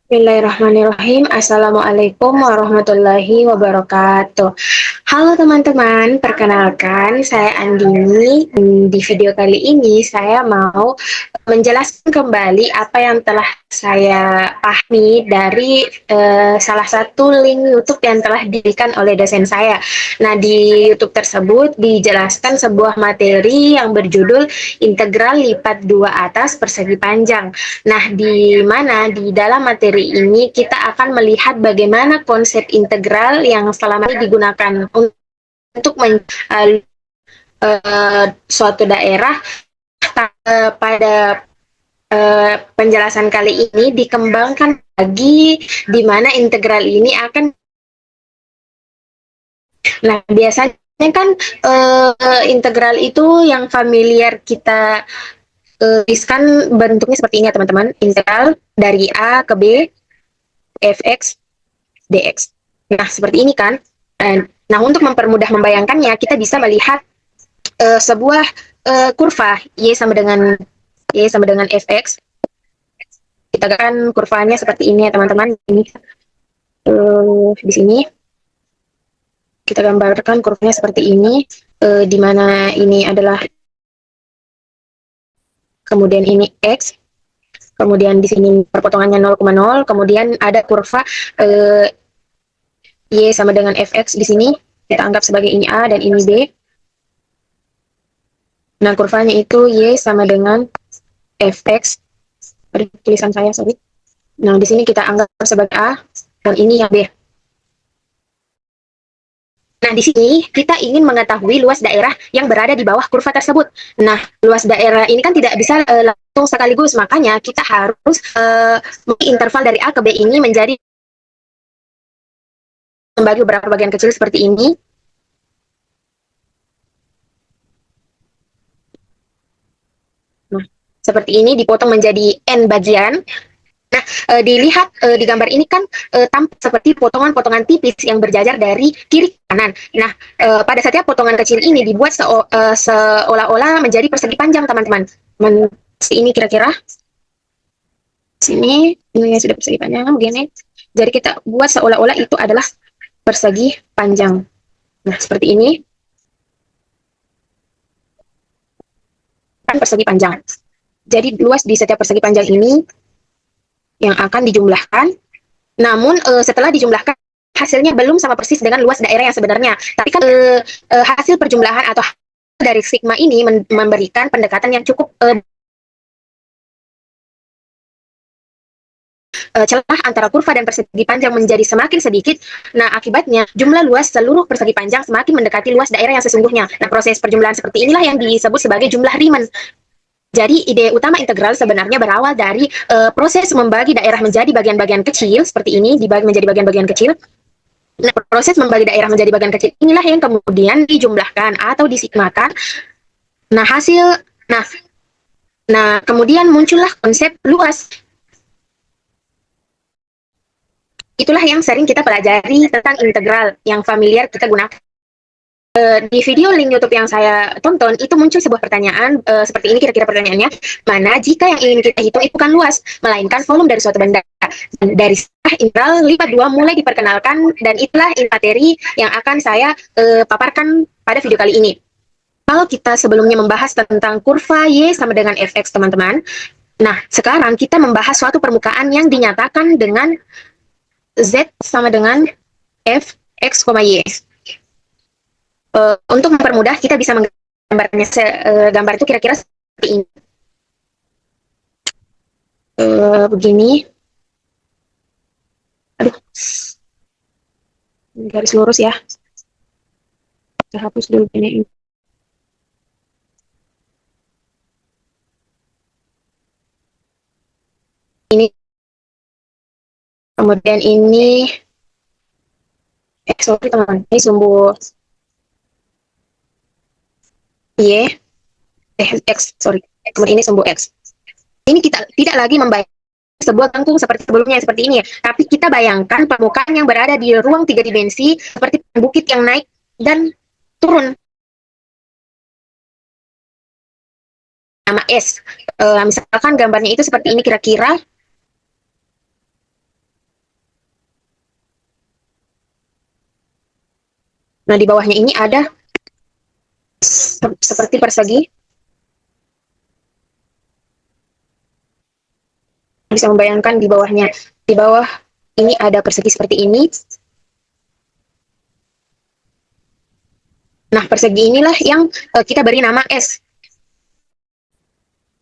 Bismillahirrahmanirrahim. Assalamualaikum warahmatullahi wabarakatuh. Halo teman-teman, perkenalkan saya Andini. Di video kali ini saya mau menjelaskan kembali apa yang telah saya pahami dari salah satu link YouTube yang telah diberikan oleh dosen saya. Nah, di YouTube tersebut dijelaskan sebuah materi yang berjudul Integral lipat dua atas persegi panjang. Nah, di mana di dalam materi ini kita akan melihat bagaimana konsep integral yang selama ini digunakan untuk suatu daerah. Pada penjelasan kali ini dikembangkan lagi di mana integral ini akan. Nah, biasanya kan integral itu yang familiar kita tuliskan bentuknya seperti ini ya teman-teman. Integral dari A ke B fx dx. Nah, seperti ini kan. Nah, untuk mempermudah membayangkannya, kita bisa melihat sebuah kurva y sama dengan fx. Kita kan kurvanya seperti ini ya teman-teman. Ini di sini kita gambarkan kurvanya seperti ini, di mana ini adalah, kemudian ini x, kemudian di sini perpotongannya 0,0, kemudian ada kurva y sama dengan fx di sini, kita anggap sebagai ini A dan ini B. Nah, kurvanya itu y sama dengan fx, tulisan saya, sorry. Nah, di sini kita anggap sebagai A, dan ini yang B. Nah, di sini kita ingin mengetahui luas daerah yang berada di bawah kurva tersebut. Nah, luas daerah ini kan tidak bisa langsung sekaligus, makanya kita harus interval dari A ke B ini menjadi membagi beberapa bagian kecil seperti ini. Nah, seperti ini dipotong menjadi N bagian. Nah, dilihat di gambar ini kan tampak seperti potongan-potongan tipis yang berjajar dari kiri ke kanan. Nah, pada setiap potongan kecil ini dibuat seolah-olah menjadi persegi panjang, teman-teman. Ini kira-kira sini ini sudah persegi panjang begini. Jadi kita buat seolah-olah itu adalah persegi panjang. Nah, seperti ini kan persegi panjang. Jadi luas di setiap persegi panjang ini yang akan dijumlahkan. Namun setelah dijumlahkan hasilnya belum sama persis dengan luas daerah yang sebenarnya. Tapi kan hasil perjumlahan atau dari sigma ini memberikan pendekatan yang cukup celah antara kurva dan persegi panjang menjadi semakin sedikit. Nah, akibatnya jumlah luas seluruh persegi panjang semakin mendekati luas daerah yang sesungguhnya. Nah, proses perjumlahan seperti inilah yang disebut sebagai jumlah Riemann. Jadi ide utama integral sebenarnya berawal dari proses membagi daerah menjadi bagian-bagian kecil seperti ini, dibagi menjadi bagian-bagian kecil. Nah, proses membagi daerah menjadi bagian kecil inilah yang kemudian dijumlahkan atau disigmakan. Nah, nah, nah kemudian muncullah konsep luas. Itulah yang sering kita pelajari tentang integral yang familiar kita gunakan. Di video link YouTube yang saya tonton itu muncul sebuah pertanyaan seperti ini, kira-kira pertanyaannya, mana jika yang ingin kita hitung itu bukan luas melainkan volume dari suatu benda. Dari integral lipat dua mulai diperkenalkan, dan itulah materi yang akan saya paparkan pada video kali ini. Kalau kita sebelumnya membahas tentang kurva y sama dengan fx, teman-teman, nah sekarang kita membahas suatu permukaan yang dinyatakan dengan z sama dengan fx, y. Untuk mempermudah kita bisa menggambarkannya, gambar itu kira-kira seperti ini. Begini. Aduh, garis lurus ya. Kita hapus dulu ini. Ini, kemudian ini, sorry teman, ini sumbu y, x, sorry, kemudian ini sumbu x. Ini kita tidak lagi membayangkan sebuah kangkung seperti sebelumnya, seperti ini ya, tapi kita bayangkan permukaan yang berada di ruang 3 dimensi seperti bukit yang naik dan turun. Nama S. Misalkan gambarnya itu seperti ini kira-kira. Nah, di bawahnya ini ada seperti persegi. Bisa membayangkan di bawahnya. Di bawah ini ada persegi seperti ini. Nah, persegi inilah yang kita beri nama S.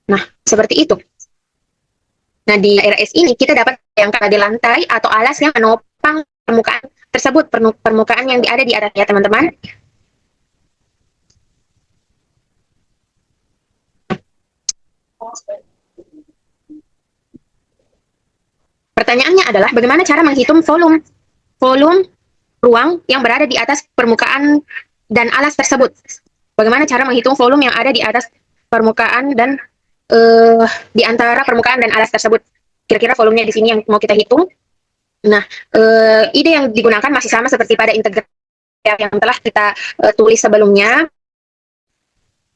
Nah, seperti itu. Nah, di daerah S ini kita dapat bayangkan ada lantai atau alas yang menopang permukaan tersebut, permukaan yang ada di atasnya, teman-teman. Pertanyaannya adalah bagaimana cara menghitung volume ruang yang berada di atas permukaan dan alas tersebut. Bagaimana cara menghitung volume yang ada di atas permukaan dan di antara permukaan dan alas tersebut. Kira-kira volumenya di sini yang mau kita hitung. Nah, ide yang digunakan masih sama seperti pada integral yang telah kita tulis sebelumnya,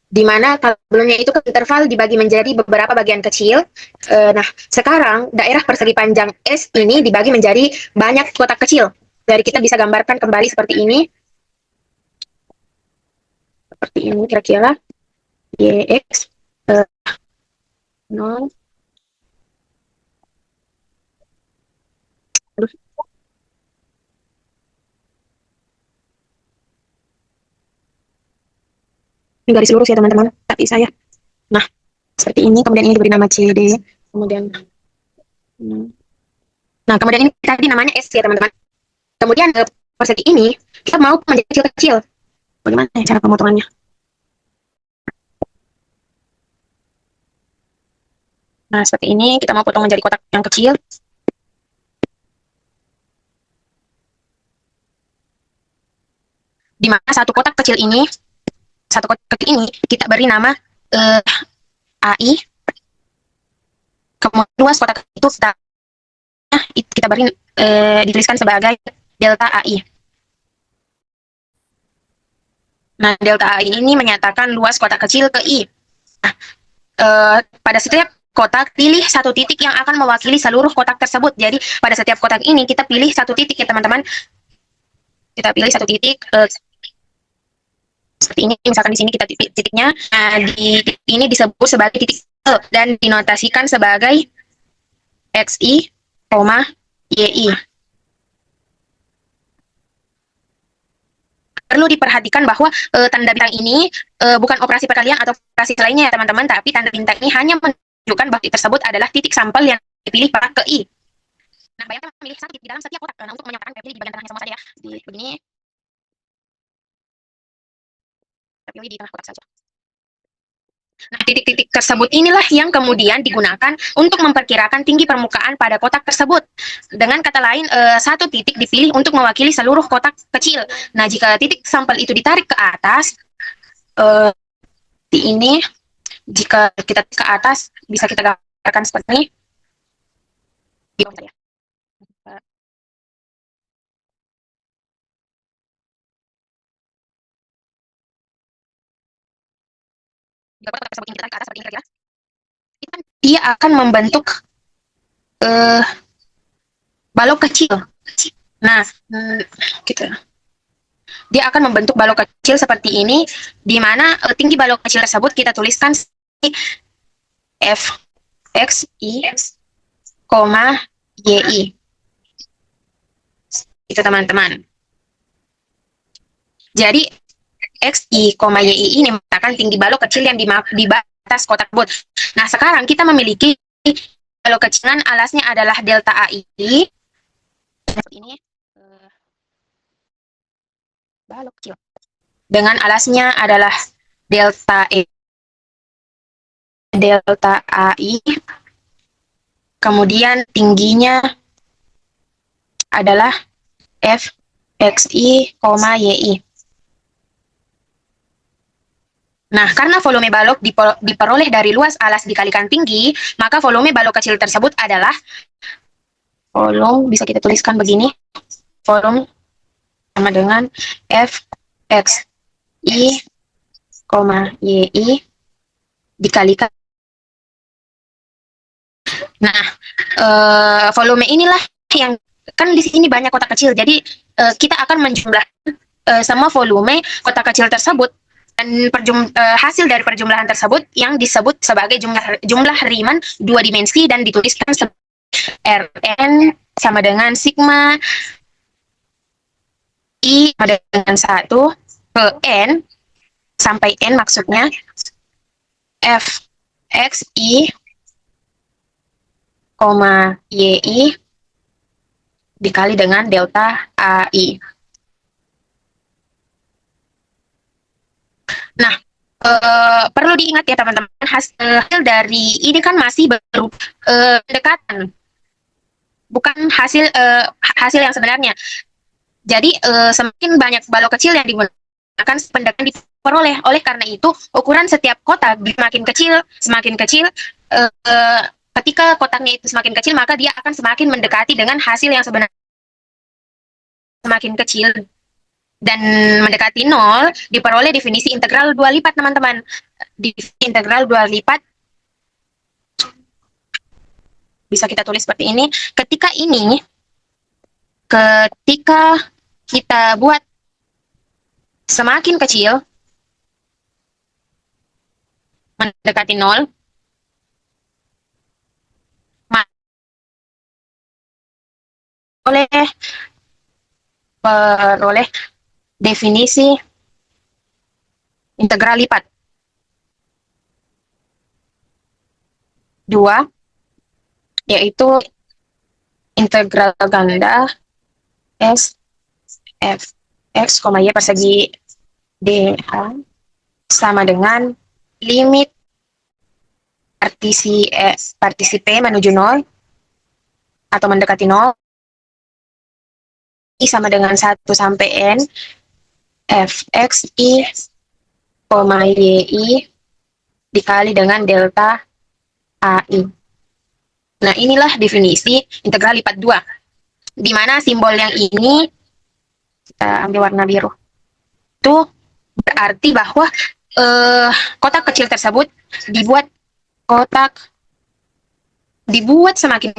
di mana sebelumnya itu interval dibagi menjadi beberapa bagian kecil. Nah, sekarang daerah persegi panjang S ini dibagi menjadi banyak kotak kecil. Jadi kita bisa gambarkan kembali seperti ini. Seperti ini kira-kira. YX 0. Ini garis lurus ya teman-teman, tapi saya. Nah, seperti ini, kemudian ini diberi nama CD, kemudian nah, kemudian ini tadi namanya S ya teman-teman. Kemudian persegi ini kita mau menjadi kecil-kecil. Bagaimana cara pemotongannya? Nah, seperti ini kita mau potong menjadi kotak yang kecil. Di mana satu kotak kecil ini kita beri nama AI. Kemudian luas kotak itu kita beri dituliskan sebagai delta AI. Nah, delta AI ini menyatakan luas kotak kecil ke I. Nah, pada setiap kotak, pilih satu titik yang akan mewakili seluruh kotak tersebut. Jadi, pada setiap kotak ini, kita pilih satu titik ya, teman-teman. Kita pilih satu titik. Seperti ini, misalkan di sini kita titiknya. Nah, di ini disebut sebagai titik E dan dinotasikan sebagai XI, YI. Perlu diperhatikan bahwa tanda bintang ini bukan operasi perkalian atau operasi lainnya ya teman-teman, tapi tanda bintang ini hanya menunjukkan bahwa titik tersebut adalah titik sampel yang dipilih pada ke I. Nah, bayangkan memilih satu titik di dalam setiap kotak. Nah, untuk menyamakan pilih di bagian tengahnya sama saja ya. Di begini, kita pilih di tengah kotak saja. Nah, titik-titik tersebut inilah yang kemudian digunakan untuk memperkirakan tinggi permukaan pada kotak tersebut. Dengan kata lain, satu titik dipilih untuk mewakili seluruh kotak kecil. Nah, jika titik sampel itu ditarik ke atas, di ini, jika kita ke atas, bisa kita gambarkan seperti ini. Jika kotak tersebut ini kita tarik ke atas seperti ini kira-kira, dia akan membentuk balok kecil. Nah, gitu. Dia akan membentuk balok kecil seperti ini, di mana tinggi balok kecil tersebut kita tuliskan F X I, Y I. Itu teman-teman. Jadi X I, Y I ini merupakan tinggi balok kecil yang di batas kotak tersebut. Nah, sekarang kita memiliki balok kecilan, alasnya adalah delta AI. Ini balok kecil. Dengan alasnya adalah delta E, delta AI. Kemudian tingginya adalah F X I, Y I. Nah, karena volume balok diperoleh dari luas alas dikalikan tinggi, maka volume balok kecil tersebut adalah volume, bisa kita tuliskan begini, volume sama dengan F X I, Y I dikalikan. Nah, volume inilah yang kan di sini banyak kotak kecil, jadi kita akan menjumlahkan semua volume kotak kecil tersebut dan hasil dari perjumlahan tersebut yang disebut sebagai jumlah Riemann dua dimensi dan dituliskan Rn sama dengan sigma I sama dengan 1 ke N sampai N maksudnya F X I, Y I dikali dengan delta AI. Nah, perlu diingat ya teman-teman, hasil dari ini kan masih berupa pendekatan, bukan hasil yang sebenarnya. Jadi semakin banyak balok kecil yang digunakan, pendekatan diperoleh. Oleh karena itu, ukuran setiap kotak semakin kecil. Ketika kotaknya itu semakin kecil, maka dia akan semakin mendekati dengan hasil yang sebenarnya semakin kecil. Dan mendekati 0 diperoleh definisi integral 2 lipat, teman-teman. Definisi integral 2 lipat bisa kita tulis seperti ini. Ketika kita buat semakin kecil, mendekati 0, peroleh definisi integral lipat 2, yaitu integral ganda S F X, Y persegi DH sama dengan limit partisi P menuju 0 atau mendekati 0 I sama dengan 1 sampai N F X I, Y I dikali dengan delta AI. Nah, inilah definisi integral lipat 2. Di mana simbol yang ini, kita ambil warna biru, itu berarti bahwa kotak kecil tersebut dibuat semakin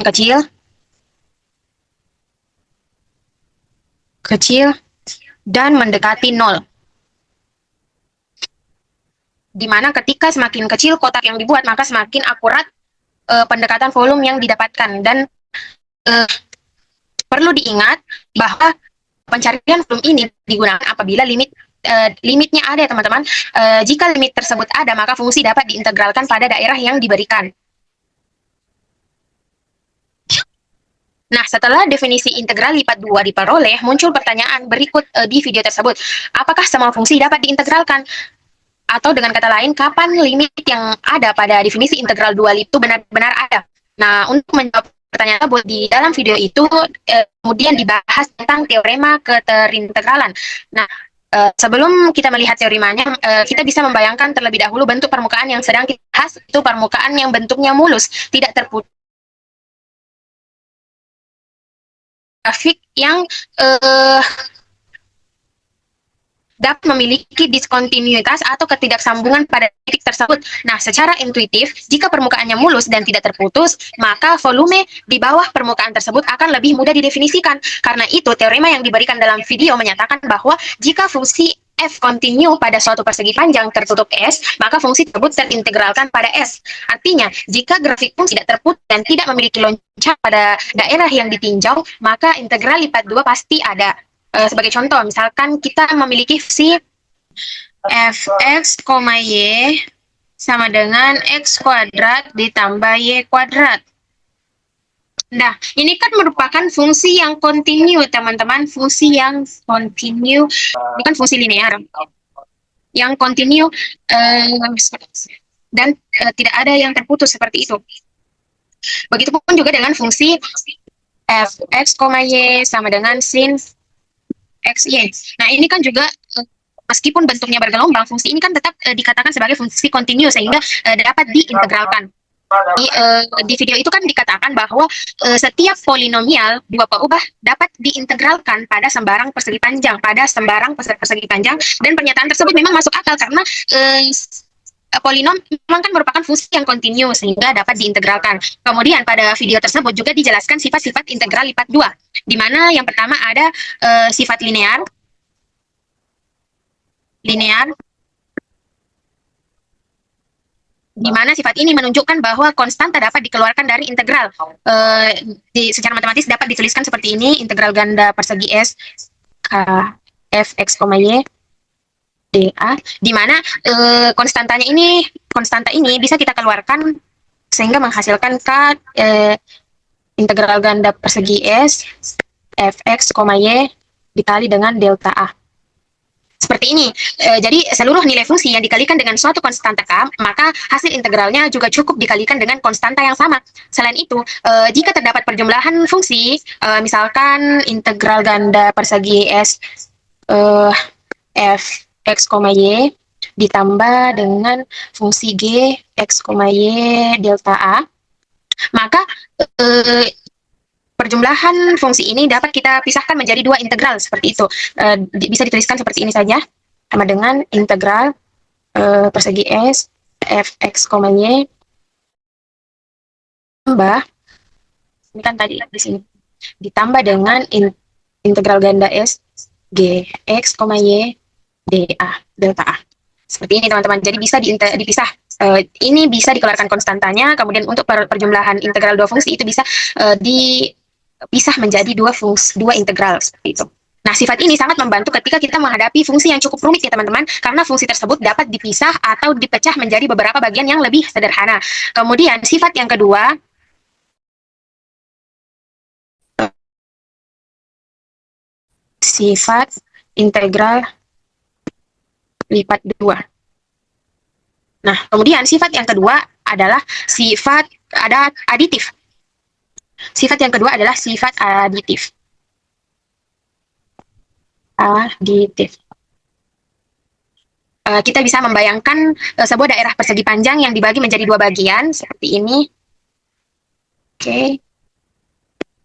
kecil dan mendekati 0. Dimana ketika semakin kecil kotak yang dibuat, maka semakin akurat pendekatan volume yang didapatkan. Dan perlu diingat bahwa pencarian volume ini digunakan apabila limitnya ada, teman-teman. Jika limit tersebut ada, maka fungsi dapat diintegralkan pada daerah yang diberikan. Nah, setelah definisi integral lipat 2 diperoleh, muncul pertanyaan berikut di video tersebut. Apakah semua fungsi dapat diintegralkan? Atau dengan kata lain, kapan limit yang ada pada definisi integral 2 itu benar-benar ada? Nah, untuk menjawab pertanyaan tersebut, di dalam video itu kemudian dibahas tentang teorema keterintegralan. Nah, sebelum kita melihat teoremanya, kita bisa membayangkan terlebih dahulu bentuk permukaan yang sedang kita bahas, itu permukaan yang bentuknya mulus, tidak terputus. Grafik yang dapat memiliki diskontinuitas atau ketidaksambungan pada titik tersebut. Nah, secara intuitif, jika permukaannya mulus dan tidak terputus, maka volume di bawah permukaan tersebut akan lebih mudah didefinisikan. Karena itu, teorema yang diberikan dalam video menyatakan bahwa jika fungsi F kontinu pada suatu persegi panjang tertutup S, maka fungsi tersebut terintegralkan pada S. Artinya, jika grafik fungsi tidak terputus dan tidak memiliki loncat pada daerah yang ditinjau, maka integral lipat 2 pasti ada. Sebagai contoh, misalkan kita memiliki fungsi fx, y sama dengan x kuadrat ditambah y kuadrat. Nah, ini kan merupakan fungsi yang kontinu, teman-teman. Fungsi yang kontinu, bukan fungsi linear. Yang kontinu dan tidak ada yang terputus seperti itu. Begitupun juga dengan fungsi fx, y sama dengan sin X, Y. Nah, ini kan juga meskipun bentuknya bergelombang, fungsi ini kan tetap dikatakan sebagai fungsi kontinu sehingga dapat diintegralkan. Di video itu kan dikatakan bahwa setiap polinomial dua peubah dapat diintegralkan pada sembarang persegi panjang, dan pernyataan tersebut memang masuk akal karena polinom memang kan merupakan fungsi yang kontinu sehingga dapat diintegralkan. Kemudian pada video tersebut juga dijelaskan sifat-sifat integral lipat 2, di mana yang pertama ada sifat linear, linear, di mana sifat ini menunjukkan bahwa konstanta dapat dikeluarkan dari integral. Secara matematis dapat dituliskan seperti ini: integral ganda persegi S K f x, y dA, di mana konstanta ini bisa kita keluarkan sehingga menghasilkan integral ganda persegi S f x, y dikali dengan delta A. Seperti ini. Jadi seluruh nilai fungsi yang dikalikan dengan suatu konstanta K, maka hasil integralnya juga cukup dikalikan dengan konstanta yang sama. Selain itu, jika terdapat perjumlahan fungsi, misalkan integral ganda persegi S f x, y ditambah dengan fungsi g x, y delta A, maka perjumlahan fungsi ini dapat kita pisahkan menjadi dua integral seperti itu. Bisa dituliskan seperti ini saja, sama dengan integral persegi S f x, y tambah, ini kan tadi di sini, ditambah dengan integral ganda S g x, y dA delta A. Seperti ini teman-teman. Jadi bisa dipisah. Ini bisa dikeluarkan konstantanya, kemudian untuk perjumlahan integral dua fungsi itu bisa dipisah menjadi dua integral seperti itu. Nah, sifat ini sangat membantu ketika kita menghadapi fungsi yang cukup rumit ya teman-teman, karena fungsi tersebut dapat dipisah atau dipecah menjadi beberapa bagian yang lebih sederhana. Kemudian sifat yang kedua, sifat integral lipat dua. Nah, kemudian sifat yang kedua adalah sifat aditif. Sifat yang kedua adalah sifat aditif. Aditif. Kita bisa membayangkan sebuah daerah persegi panjang yang dibagi menjadi dua bagian, seperti ini. Oke.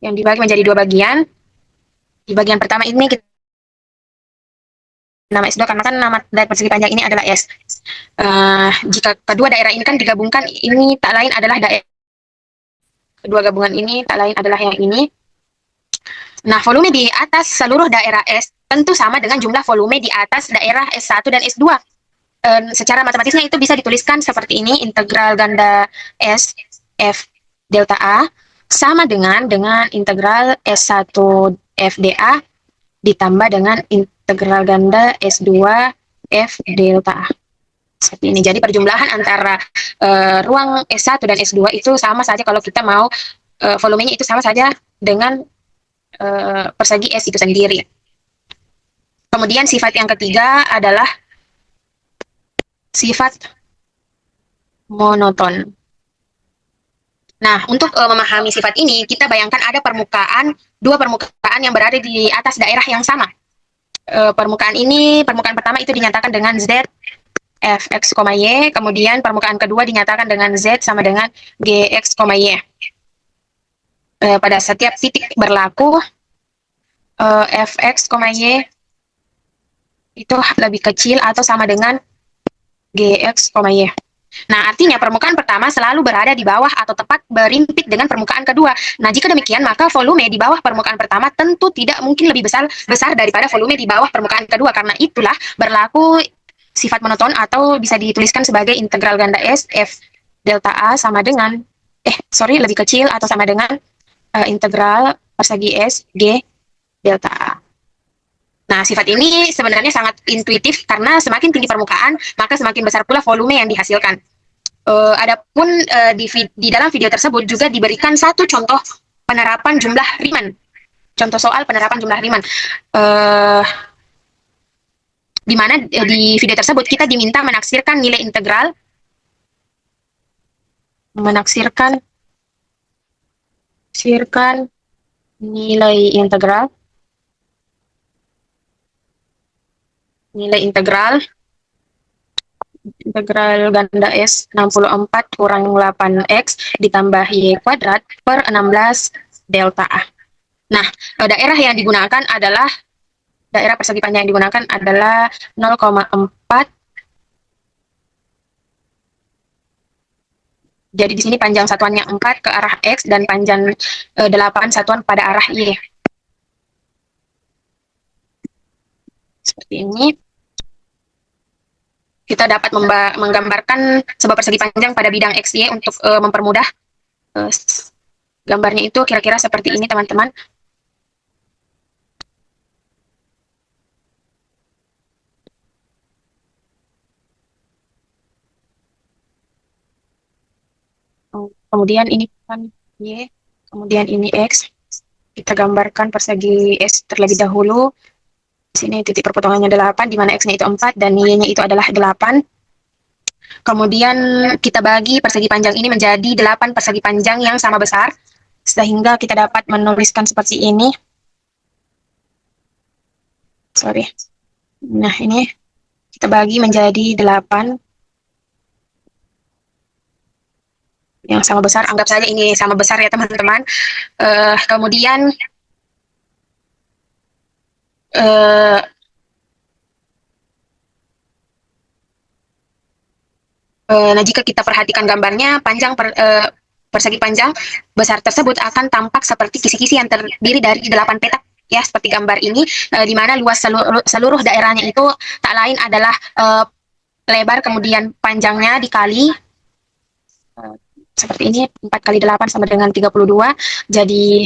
Yang dibagi menjadi dua bagian. Di bagian pertama ini kita nama S2, karena kan nama daerah persegi panjang ini adalah S. Jika kedua daerah ini kan digabungkan, ini tak lain adalah daerah. Kedua gabungan ini tak lain adalah yang ini. Nah, volume di atas seluruh daerah S tentu sama dengan jumlah volume di atas daerah S1 dan S2. Secara matematisnya itu bisa dituliskan seperti ini: integral ganda S F delta A sama dengan integral S1 F dA ditambah dengan integral ganda S2 F delta A. Seperti ini. Jadi perjumlahan antara ruang S1 dan S2 itu sama saja kalau kita mau volumenya itu sama saja dengan persegi S itu sendiri. Kemudian sifat yang ketiga adalah sifat monoton. Nah, untuk memahami sifat ini, kita bayangkan ada dua permukaan yang berada di atas daerah yang sama. Permukaan pertama itu dinyatakan dengan Z f x, y, kemudian permukaan kedua dinyatakan dengan Z sama dengan g x, y. Pada setiap titik berlaku f x, y itu lebih kecil atau sama dengan gx, y. Nah, artinya permukaan pertama selalu berada di bawah atau tepat berimpit dengan permukaan kedua. Nah, jika demikian, maka volume di bawah permukaan pertama tentu tidak mungkin lebih besar daripada volume di bawah permukaan kedua. Karena itulah berlaku sifat monoton, atau bisa dituliskan sebagai integral ganda S F delta A sama dengan lebih kecil atau sama dengan integral persegi S G delta A. Nah, sifat ini sebenarnya sangat intuitif, karena semakin tinggi permukaan, maka semakin besar pula volume yang dihasilkan. Adapun di dalam video tersebut juga diberikan satu contoh penerapan jumlah Riemann. Contoh soal penerapan jumlah Riemann. Di mana di video tersebut kita diminta menaksirkan nilai integral, nilai integral ganda S 64 kurang 8x ditambah y kuadrat per 16 delta A. Nah, daerah persegi panjang yang digunakan adalah 0,4. Jadi di sini panjang satuannya 4 ke arah X dan panjang 8 satuan pada arah Y. Seperti ini. Kita dapat menggambarkan sebuah persegi panjang pada bidang XY untuk mempermudah uh, gambarnya itu kira-kira seperti ini, teman-teman. Kemudian ini kan Y, kemudian ini X. Kita gambarkan persegi S terlebih dahulu. Di sini titik perpotongannya 8, di mana X-nya itu 4, dan Y-nya itu adalah 8. Kemudian kita bagi persegi panjang ini menjadi 8 persegi panjang yang sama besar, sehingga kita dapat menuliskan seperti ini. Sorry. Nah, ini kita bagi menjadi 8 yang sama besar. Anggap saja ini sama besar ya, teman-teman. Kemudian uh, nah, jika kita perhatikan gambarnya, persegi panjang besar tersebut akan tampak seperti kisi-kisi yang terdiri dari 8 petak, ya, seperti gambar ini, di mana luas seluruh daerahnya itu tak lain adalah lebar kemudian panjangnya dikali seperti ini, 4 kali 8 sama dengan 32. Jadi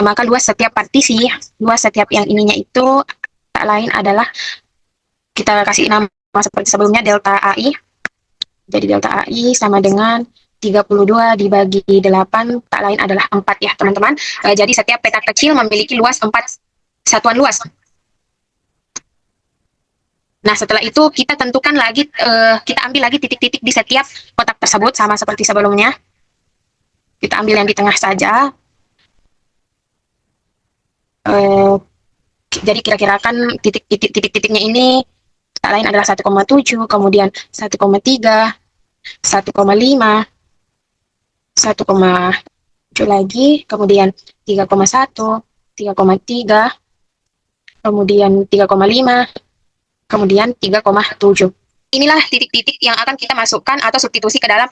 maka luas setiap partisi, luas setiap yang ininya itu tak lain adalah, kita kasih nama seperti sebelumnya, delta AI. Jadi delta AI sama dengan 32 dibagi 8, tak lain adalah 4, ya, teman-teman. Jadi setiap petak kecil memiliki luas 4 satuan luas. Nah, setelah itu kita tentukan lagi, kita ambil lagi titik-titik di setiap kotak tersebut, sama seperti sebelumnya. Kita ambil yang di tengah saja. Jadi kira-kirakan titik-titiknya ini tak lain adalah 1,7, kemudian 1,3, 1,5, 1,7 lagi, kemudian 3,1, 3,3, kemudian 3,5, kemudian 3,7. Inilah titik-titik yang akan kita masukkan atau substitusi ke dalam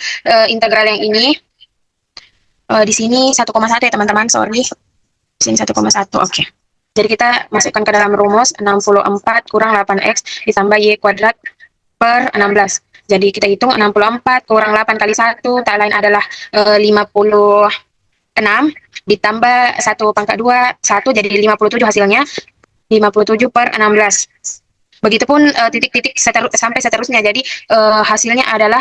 integral yang ini. Di sini 1,1 ya, teman-teman, sorry. Di sini 1,1, oke. Jadi kita masukkan ke dalam rumus 64 kurang 8x ditambah y kuadrat per 16. Jadi kita hitung 64 kurang 8 kali 1, tak lain adalah 56, ditambah 1 pangkat 2, 1, jadi 57 hasilnya. 57 per 16. Begitupun titik-titik sampai seterusnya. Jadi hasilnya adalah,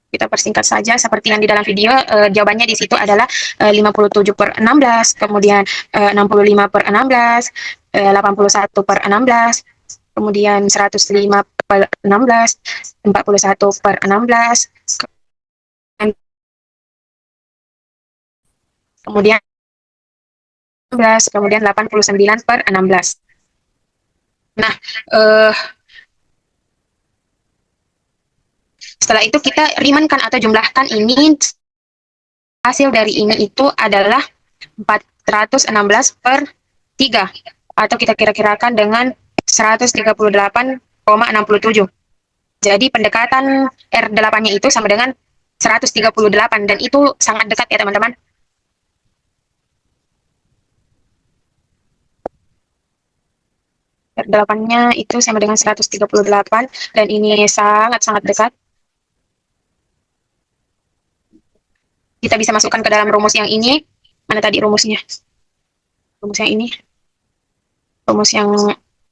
kita persingkat saja seperti yang di dalam video, jawabannya di situ adalah 57 per 16, kemudian 65 per 16, 81 per 16, kemudian 105 per 16, 41 per 16, kemudian 16, kemudian 89 per 16. Nah, setelah itu kita rimankan atau jumlahkan ini. Hasil dari ini itu adalah 416 per 3, atau kita kira-kirakan dengan 138,67. Jadi pendekatan R8-nya itu sama dengan 138, dan itu sangat dekat ya, teman-teman. R8-nya itu sama dengan 138, dan ini sangat-sangat dekat. Kita bisa masukkan ke dalam rumus yang ini. Mana tadi rumusnya? Rumus yang ini. Rumus yang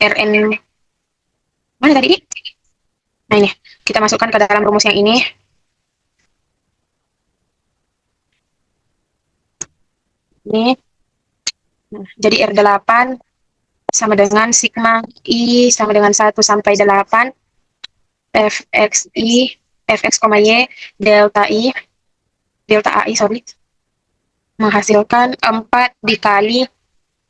Rn. Mana tadi? Nah, ini. Kita masukkan ke dalam rumus yang ini. Ini. Nah, jadi R8 sama dengan sigma I sama dengan 1 sampai 8 fxi, fx, y, delta I, delta AI, sorry, menghasilkan 4 dikali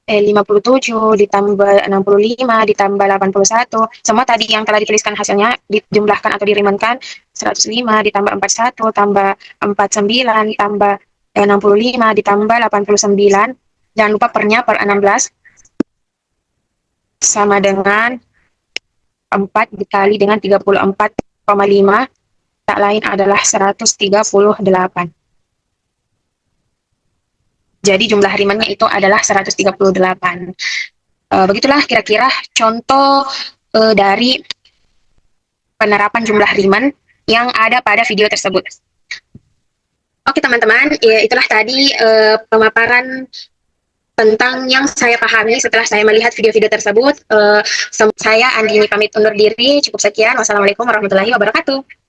57 ditambah 65 ditambah 81. Semua tadi yang telah dituliskan hasilnya dijumlahkan atau dirimankan. 105 ditambah 41 tambah 49 tambah 65 ditambah 89. Jangan lupa pernya per 16 sama dengan 4 dikali dengan 34,5, tak lain adalah 138. Jadi jumlah rimannya itu adalah 138. Begitulah kira-kira contoh dari penerapan jumlah Riemann yang ada pada video tersebut. Oke teman-teman, ya, itulah tadi pemaparan tentang yang saya pahami setelah saya melihat video-video tersebut. Saya Andini pamit undur diri. Cukup sekian. Wassalamualaikum warahmatullahi wabarakatuh.